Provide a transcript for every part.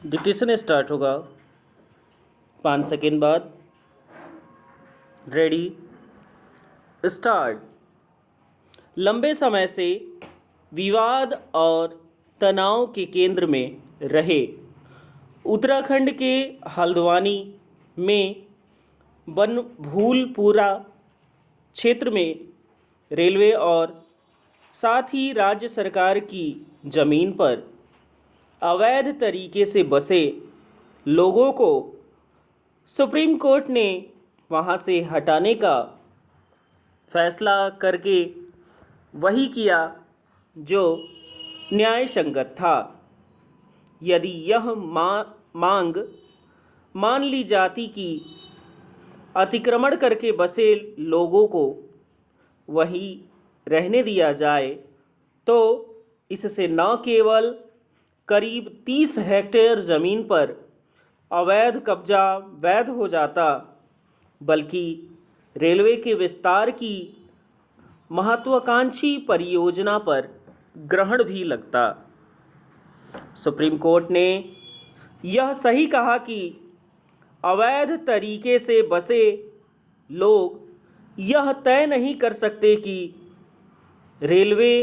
Dictation start होगा 5 second बाद। Ready, start. लंबे समय से विवाद और तनाव के केंद्र में रहे उत्तराखंड के हल्द्वानी में बनभूलपुरा क्षेत्र में रेलवे और साथ ही राज्य सरकार की ज़मीन पर अवैध तरीके से बसे लोगों को सुप्रीम कोर्ट ने वहां से हटाने का फैसला करके वही किया जो न्याय संगत था। यदि यह मांग मान ली जाती कि अतिक्रमण करके बसे लोगों को वही रहने दिया जाए तो इससे न केवल करीब 30 हेक्टेयर ज़मीन पर अवैध कब्जा वैध हो जाता, बल्कि रेलवे के विस्तार की महत्वाकांक्षी परियोजना पर ग्रहण भी लगता। सुप्रीम कोर्ट ने यह सही कहा कि अवैध तरीके से बसे लोग यह तय नहीं कर सकते कि रेलवे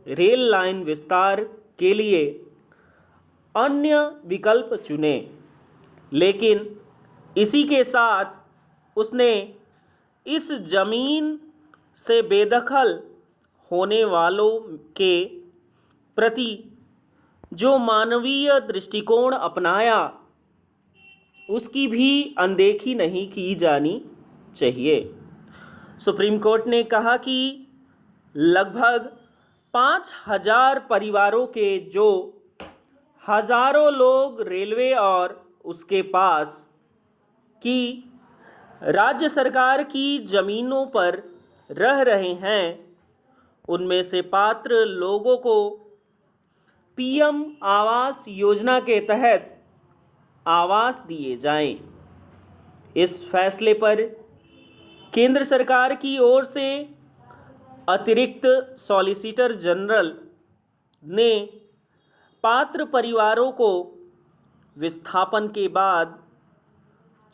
रेल लाइन विस्तार के लिए अन्य विकल्प चुने, लेकिन इसी के साथ उसने इस जमीन से बेदखल होने वालों के प्रति जो मानवीय दृष्टिकोण अपनाया उसकी भी अनदेखी नहीं की जानी चाहिए। सुप्रीम कोर्ट ने कहा कि लगभग 5,000 परिवारों के जो हजारों लोग रेलवे और उसके पास की राज्य सरकार की ज़मीनों पर रह रहे हैं, उनमें से पात्र लोगों को पीएम आवास योजना के तहत आवास दिए जाएं। इस फैसले पर केंद्र सरकार की ओर से अतिरिक्त सॉलिसिटर जनरल ने पात्र परिवारों को विस्थापन के बाद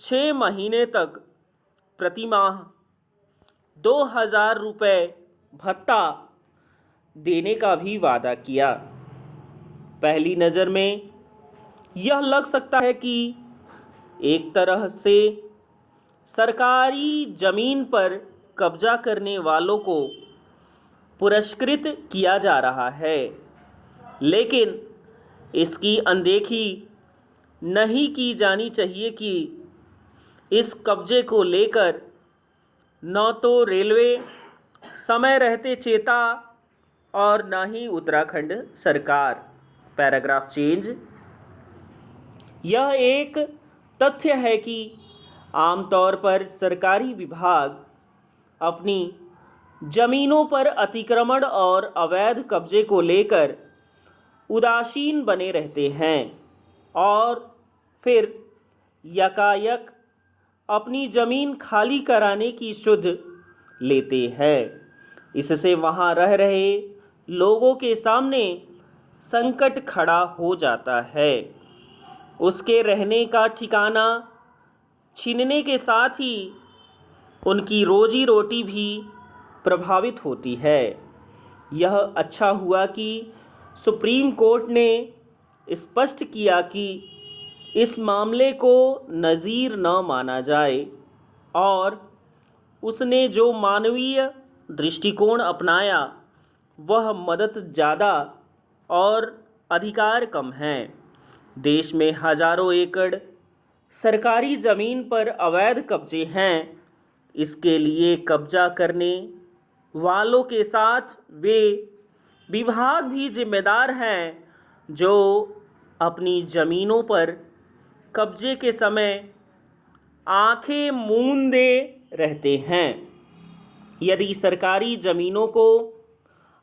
6 महीने तक प्रतिमाह 2,000 रुपये भत्ता देने का भी वादा किया। पहली नज़र में यह लग सकता है कि एक तरह से सरकारी ज़मीन पर कब्जा करने वालों को पुरस्कृत किया जा रहा है, लेकिन इसकी अनदेखी नहीं की जानी चाहिए कि इस कब्जे को लेकर न तो रेलवे समय रहते चेता और न ही उत्तराखंड सरकार। Paragraph change. यह एक तथ्य है कि आमतौर पर सरकारी विभाग अपनी ज़मीनों पर अतिक्रमण और अवैध कब्जे को लेकर उदासीन बने रहते हैं और फिर यकायक अपनी ज़मीन खाली कराने की सुध लेते हैं। इससे वहाँ रह रहे लोगों के सामने संकट खड़ा हो जाता है। उसके रहने का ठिकाना छीनने के साथ ही उनकी रोजी रोटी भी प्रभावित होती है। यह अच्छा हुआ कि सुप्रीम कोर्ट ने स्पष्ट किया कि इस मामले को नज़ीर न माना जाए और उसने जो मानवीय दृष्टिकोण अपनाया वह मदद ज़्यादा और अधिकार कम हैं। देश में हजारों एकड़ सरकारी ज़मीन पर अवैध कब्जे हैं। इसके लिए कब्जा करने वालों के साथ वे विभाग भी जिम्मेदार हैं जो अपनी ज़मीनों पर कब्जे के समय आंखें मूंदे रहते हैं। यदि सरकारी ज़मीनों को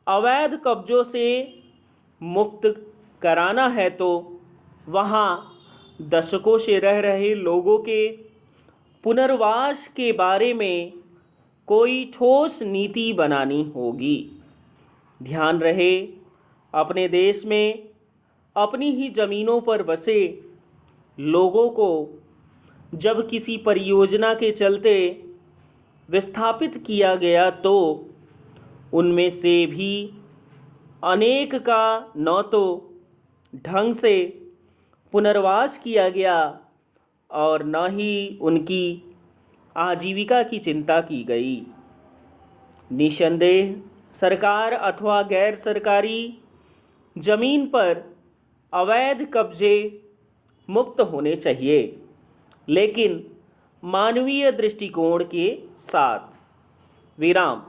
अवैध कब्जों से मुक्त कराना है तो वहाँ दशकों से रह रहे लोगों के पुनर्वास के बारे में कोई ठोस नीति बनानी होगी। ध्यान रहे, अपने देश में अपनी ही जमीनों पर बसे लोगों को जब किसी परियोजना के चलते विस्थापित किया गया तो उनमें से भी अनेक का न तो ढंग से पुनर्वास किया गया और न ही उनकी आजीविका की चिंता की गई। निसंदेह सरकार अथवा गैर सरकारी जमीन पर अवैध कब्जे मुक्त होने चाहिए, लेकिन मानवीय दृष्टिकोण के साथ। विराम।